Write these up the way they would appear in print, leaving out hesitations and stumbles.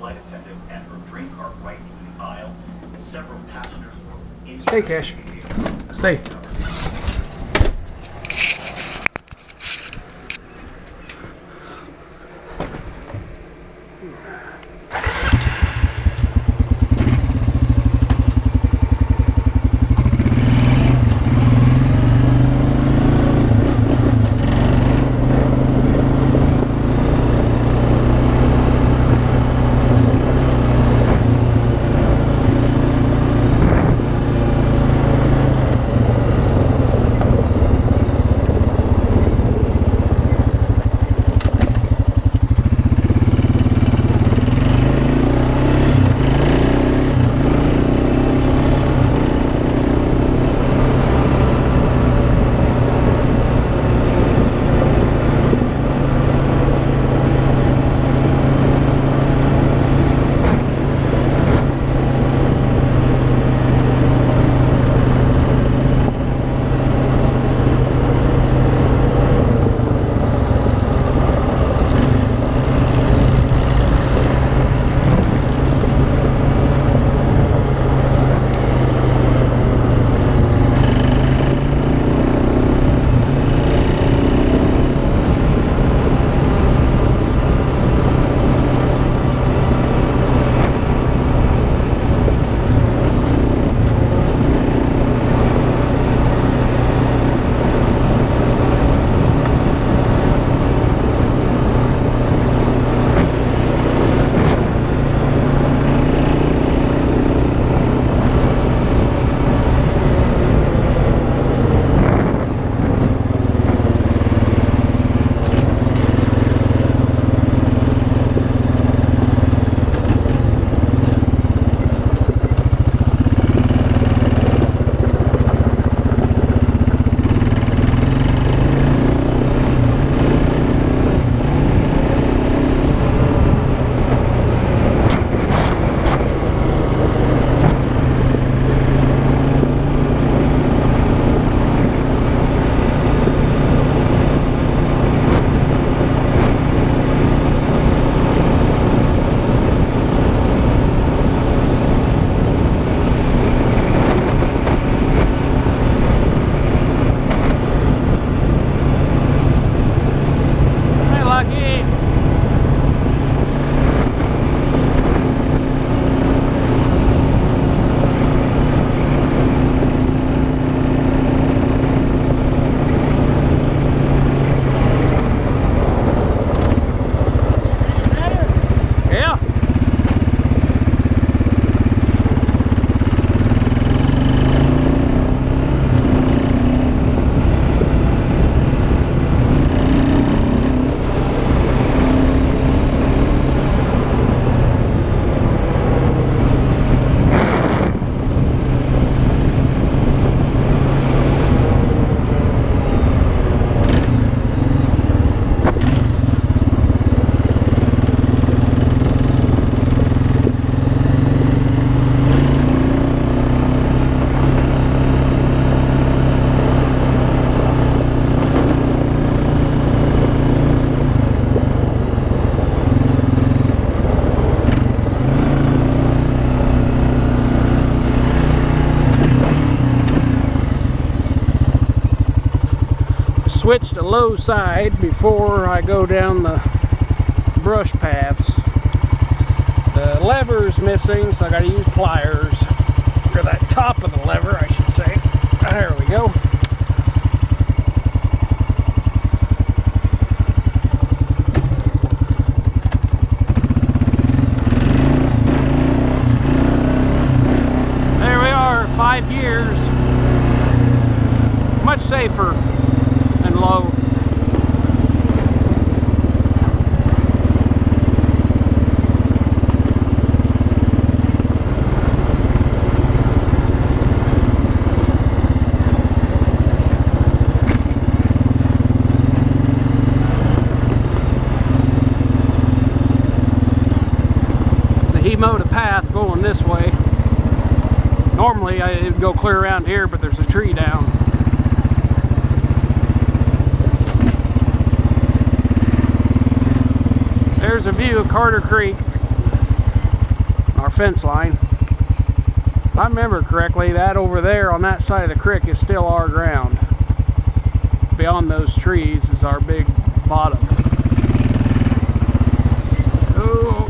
flight attendant and her drink are right in the aisle. Several passengers were in. Stay, Cash. Stay. Switch to low side before I go down the brush paths. The lever's missing, so I gotta use pliers, or that top of the lever I should say. There we go. There we are, 5 years. Much safer and low. He mowed a path going this way. Normally it would go clear around here, but there's a tree down. There's a view of Carter Creek. our fence line. If I remember correctly, that over there on that side of the creek is still our ground. Beyond those trees is our big bottom. Oh,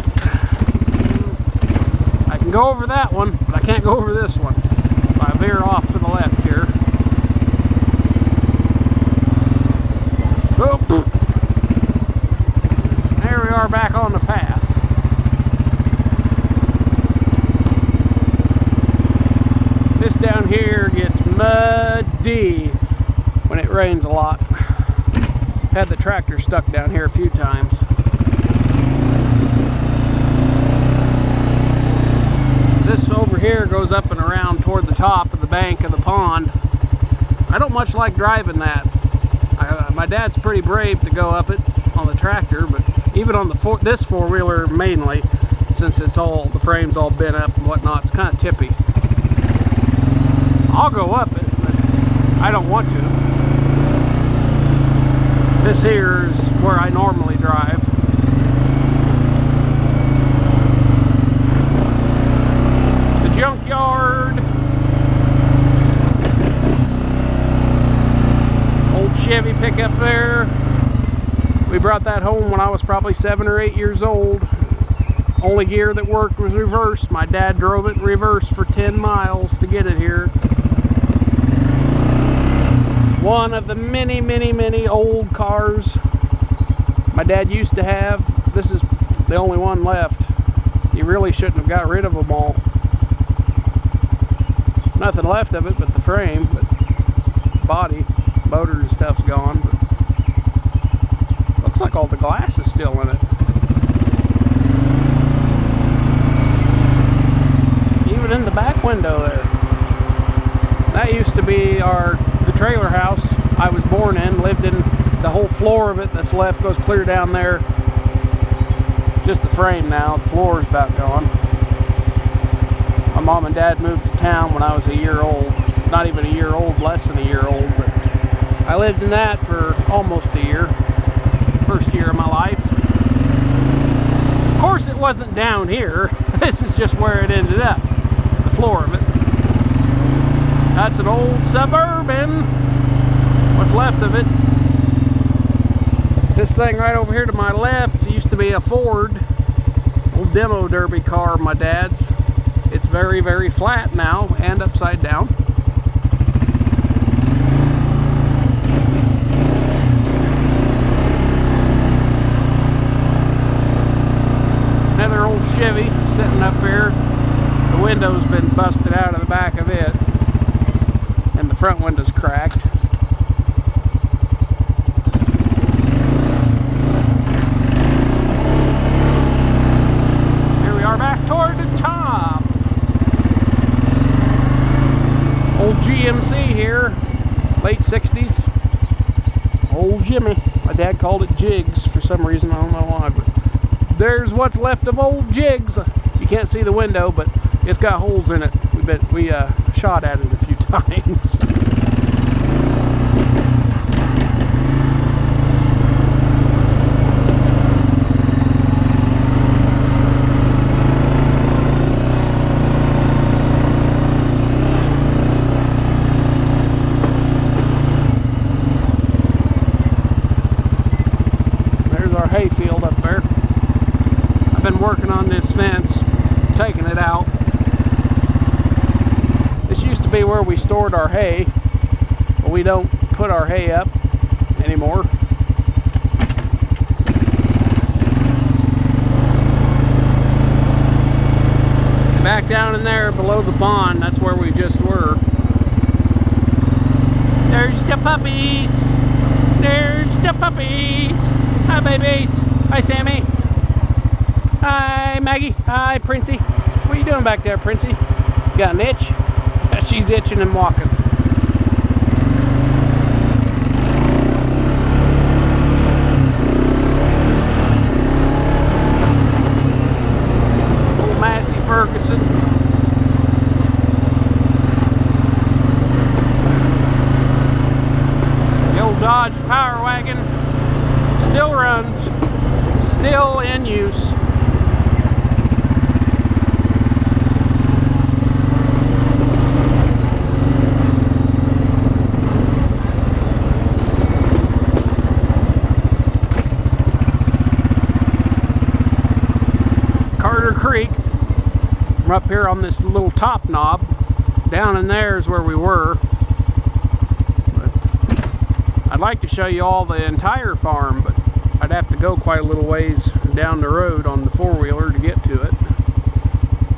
I can go over that one, but I can't go over this one. If I veer off to the left here. Oh, there we are back on the path. This down here gets muddy when it rains a lot. Had the tractor stuck down here a few times. This over here goes up and around toward the top of the bank of the pond. I don't much like driving that. My dad's pretty brave to go up it on the tractor, but even on the this four-wheeler mainly, since it's all, the frame's all bent up and whatnot, it's kind of tippy. I'll go up it, but I don't want to. This here is where I normally drive. The junkyard. Old Chevy pickup there. We brought that home when I was probably 7 or 8 years old. Only gear that worked was reverse. My dad drove it in reverse for 10 miles to get it here. One of the many, many, many old cars my dad used to have. This is the only one left. He really shouldn't have got rid of them all. Nothing left of it but the frame, but body, motor and stuff's gone. But looks like all the glass is still in it. Even in the back window there. That used to be the trailer house I was born in, lived in. The whole floor of it that's left goes clear down there. Just the frame now, the floor is about gone. My mom and dad moved to town when I was a year old. Not even a year old, less than a year old, but I lived in that for almost a year. First year of my life. Of course it wasn't down here. This is just where it ended up. The floor of it. That's an old Suburban. What's left of it. This thing right over here to my left used to be a Ford. Old demo derby car of my dad's. It's very, very flat now and upside down. Another old Chevy sitting up here. The window's been busted out of the back of it. And the front window's cracked. Here we are back toward the top. Old GMC here, late 60s. Old Jimmy. My dad called it Jigs for some reason, I don't know why, but there's what's left of old Jigs. You can't see the window, but it's got holes in it. We shot at it a few times. There's our hayfield up there. I've been working on this fence, taking it out. This used to be where we stored our hay, but we don't put our hay up anymore. Back down in there below the pond, that's where we just were. There's the puppies. There's the puppies. Hi, babies. Hi, Sammy. Hi, Maggie. Hi, Princey. What are you doing back there, Princey? You got an itch? She's itching and walking. Old Massey Ferguson. The old Dodge Power Wagon still runs, still in use. creek. We're up here on this little top knob. Down in there is where we were. But I'd like to show you all the entire farm, but I'd have to go quite a little ways down the road on the four-wheeler to get to it.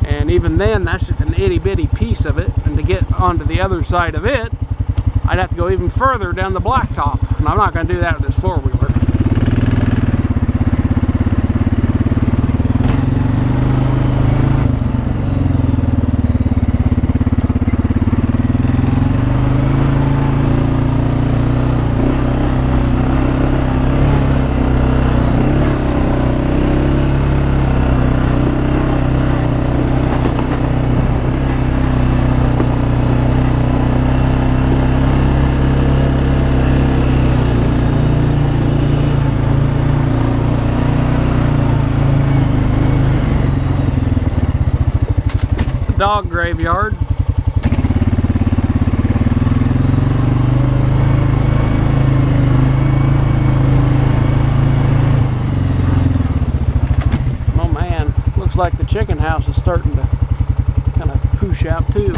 And even then, that's just an itty-bitty piece of it. And to get onto the other side of it, I'd have to go even further down the blacktop. And I'm not going to do that with this four-wheeler. Dog graveyard. Oh man, looks like the chicken house is starting to kind of push out too.